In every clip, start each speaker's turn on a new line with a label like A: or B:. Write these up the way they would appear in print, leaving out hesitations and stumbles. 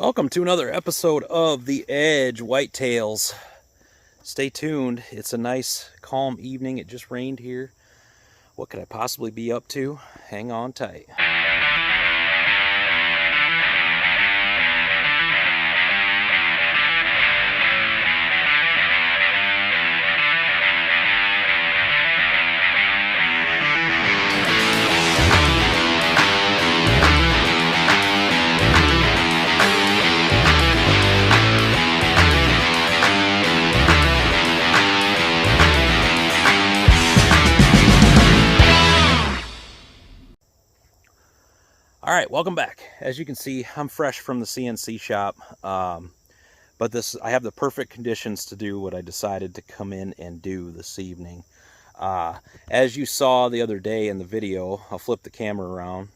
A: Welcome to another episode of the Edj Whitetails. Stay tuned. It's a nice, calm evening. It just rained here. What could I possibly be up to? Hang on tight. All right, welcome back. As you can see, I'm fresh from the CNC shop, but I have the perfect conditions to do what I decided to come in and do this evening. As you saw the other day in the video, I'll flip the camera around.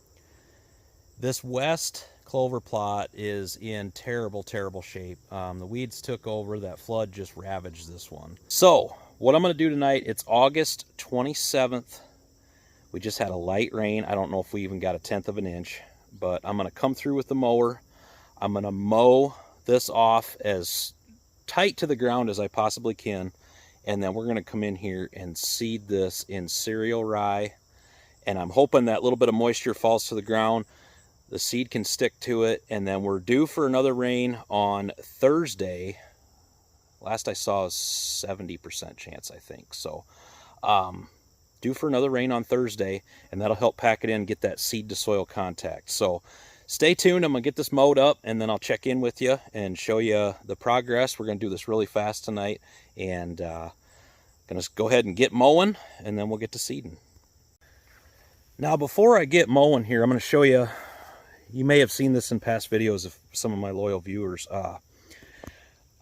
A: This west clover plot is in terrible, terrible shape. The weeds took over. That flood just ravaged this one. So what I'm going to do tonight, it's August 27th. We just had a light rain. I don't know if we even got 1/10 of an inch, but I'm going to come through with the mower. I'm going to mow this off as tight to the ground as I possibly can, and then we're going to come in here and seed this in cereal rye. And I'm hoping that little bit of moisture falls to the ground, the seed can stick to it, and then we're due for another rain on Thursday. Last I saw is 70% chance, I think. So due for another rain on Thursday, and that'll help pack it in, get that seed to soil contact. So stay tuned. I'm gonna get this mowed up, and then I'll check in with you and show you the progress. We're gonna do this really fast tonight, and gonna go ahead and get mowing, and then we'll get to seeding. Now before I get mowing here, I'm gonna show you, you may have seen this in past videos of some of my loyal viewers.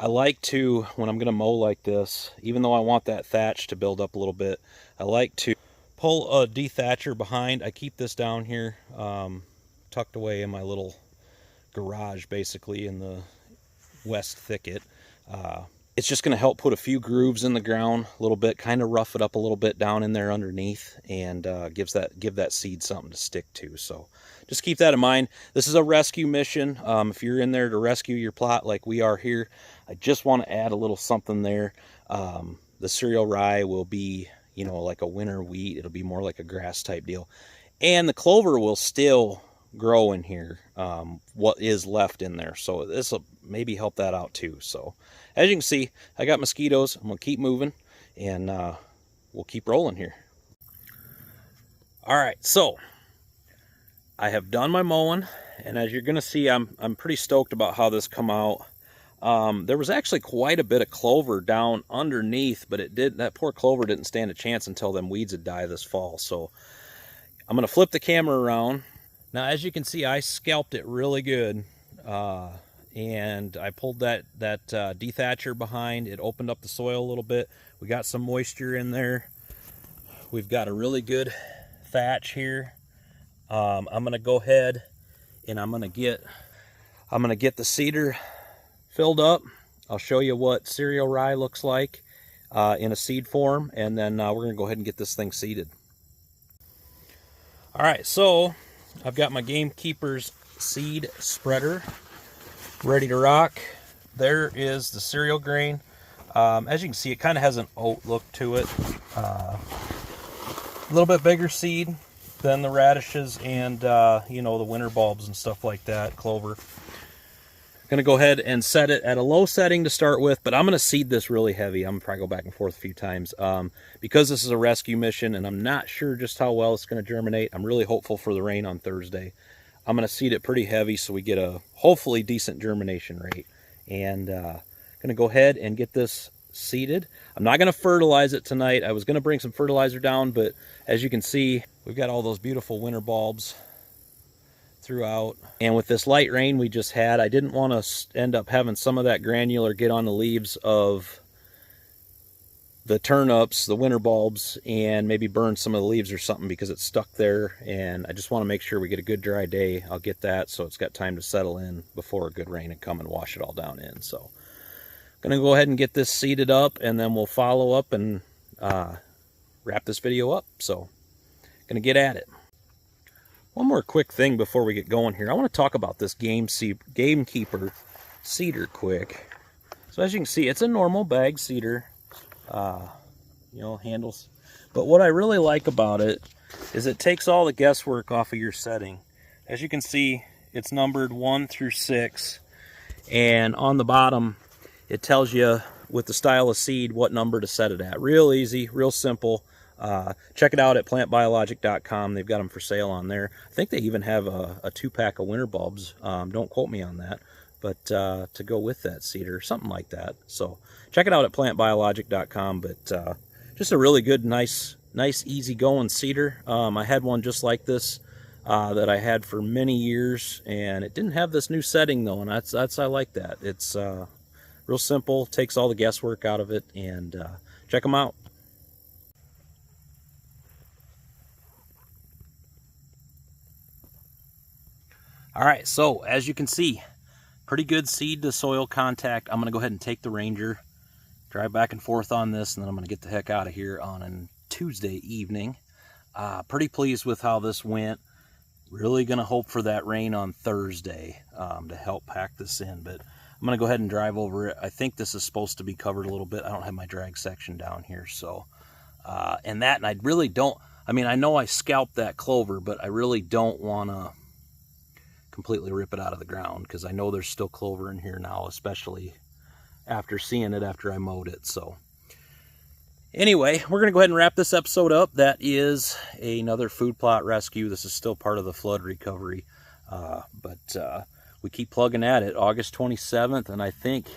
A: I like to, when I'm going to mow like this, even though I want that thatch to build up a little bit, I like to pull a dethatcher behind. I keep this down here, tucked away in my little garage, basically in the west thicket. It's just going to help put a few grooves in the ground a little bit, kind of rough it up a little bit down in there underneath, and give that seed something to stick to. So just keep that in mind. This is a rescue mission. If you're in there to rescue your plot like we are here, I just want to add a little something there. The cereal rye will be, you know, like a winter wheat. It'll be more like a grass type deal. And the clover will still grow in here, what is left in there. So this will maybe help that out too. So as you can see, I got mosquitoes. I'm going to keep moving, and we'll keep rolling here. All right, so I have done my mowing, and as you're going to see, I'm pretty stoked about how this come out. There was actually quite a bit of clover down underneath, but that poor clover didn't stand a chance until them weeds had died this fall. So I'm going to flip the camera around. Now, as you can see, I scalped it really good, and I pulled that dethatcher behind. It opened up the soil a little bit. We got some moisture in there. We've got a really good thatch here. I'm going to go ahead and I'm going to get the seeder filled up. I'll show you what cereal rye looks like in a seed form, and then we're going to go ahead and get this thing seeded. All right, so I've got my Gamekeeper's seed spreader ready to rock. There is the cereal grain. As you can see, it kind of has an oat look to it. A little bit bigger seed than the radishes and you know, the winter bulbs and stuff like that, clover. I'm gonna go ahead and set it at a low setting to start with, but I'm gonna seed this really heavy. I'm gonna probably go back and forth a few times because this is a rescue mission, and I'm not sure just how well it's gonna germinate. I'm really hopeful for the rain on Thursday. I'm gonna seed it pretty heavy so we get a hopefully decent germination rate, and gonna go ahead and get this seeded. I'm not gonna fertilize it tonight. I was gonna bring some fertilizer down, but as you can see, we've got all those beautiful winter bulbs throughout, and with this light rain we just had, I didn't want to end up having some of that granular get on the leaves of the turnips, the winter bulbs, and maybe burn some of the leaves or something because it's stuck there. And I just want to make sure we get a good dry day. I'll get that so it's got time to settle in before a good rain and come and wash it all down in. So I'm gonna go ahead and get this seeded up, and then we'll follow up and wrap this video up. So gonna get at it. One more quick thing before we get going here. I want to talk about this Gamekeeper seeder quick. So as you can see, it's a normal bag seeder, handles. But what I really like about it is it takes all the guesswork off of your setting. As you can see, it's numbered 1 through 6, and on the bottom it tells you with the style of seed what number to set it at. Real easy, real simple. Check it out at plantbiologic.com. They've got them for sale on there. I think they even have a 2-pack of winter bulbs. Don't quote me on that, but to go with that seeder, something like that. So check it out at plantbiologic.com. But just a really good, nice, easy-going seeder. I had one just like this that I had for many years, and it didn't have this new setting though, and I like that. It's real simple, takes all the guesswork out of it, and check them out. All right, so as you can see, pretty good seed to soil contact. I'm going to go ahead and take the Ranger, drive back and forth on this, and then I'm going to get the heck out of here on a Tuesday evening. Pretty pleased with how this went. Really going to hope for that rain on Thursday to help pack this in, but I'm going to go ahead and drive over it. I think this is supposed to be covered a little bit. I don't have my drag section down here, so and I really don't. I mean, I know I scalped that clover, but I really don't want to completely rip it out of the ground, because I know there's still clover in here now, especially after seeing it after I mowed it. So anyway, we're gonna go ahead and wrap this episode up. That is another food plot rescue. This is still part of the flood recovery, but we keep plugging at it. August 27th, and I think,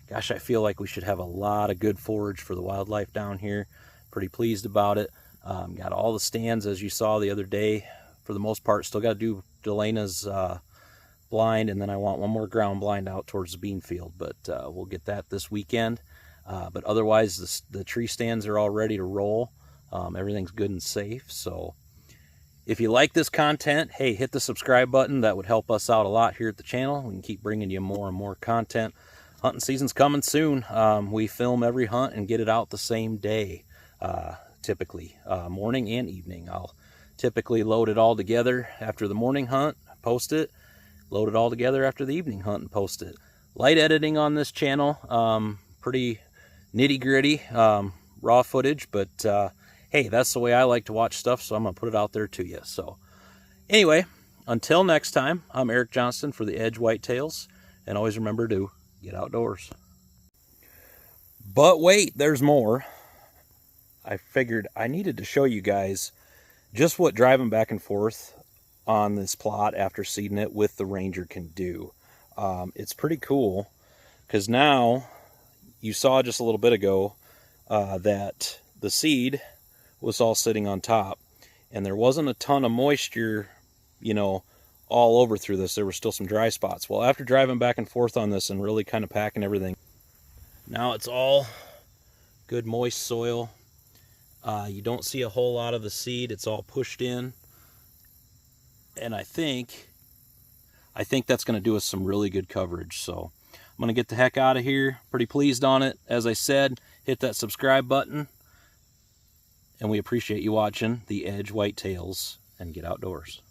A: gosh, I feel like we should have a lot of good forage for the wildlife down here. Pretty pleased about it. Got all the stands, as you saw the other day, for the most part. Still got to do Delena's blind, and then I want one more ground blind out towards the bean field, but we'll get that this weekend. But otherwise, the tree stands are all ready to roll. Everything's good and safe. So if you like this content, hey, hit the subscribe button. That would help us out a lot here at the channel. We can keep bringing you more and more content. Hunting season's coming soon. We film every hunt and get it out the same day, typically morning and evening. I'll typically load it all together after the morning hunt, post it, load it all together after the evening hunt and post it. Light editing on this channel, pretty nitty-gritty, raw footage, but hey, that's the way I like to watch stuff, so I'm going to put it out there to you. So anyway, until next time, I'm Eric Johnston for the Edj Whitetails, and always remember to get outdoors. But wait, there's more. I figured I needed to show you guys just what driving back and forth on this plot after seeding it with the Ranger can do. It's pretty cool, because now you saw just a little bit ago that the seed was all sitting on top, and there wasn't a ton of moisture, all over through this. There were still some dry spots. Well, after driving back and forth on this and really kind of packing everything, now it's all good moist soil. You don't see a whole lot of the seed. It's all pushed in. And I think that's going to do us some really good coverage. So I'm going to get the heck out of here. Pretty pleased on it. As I said, hit that subscribe button. And we appreciate you watching the Edj Whitetails, and get outdoors.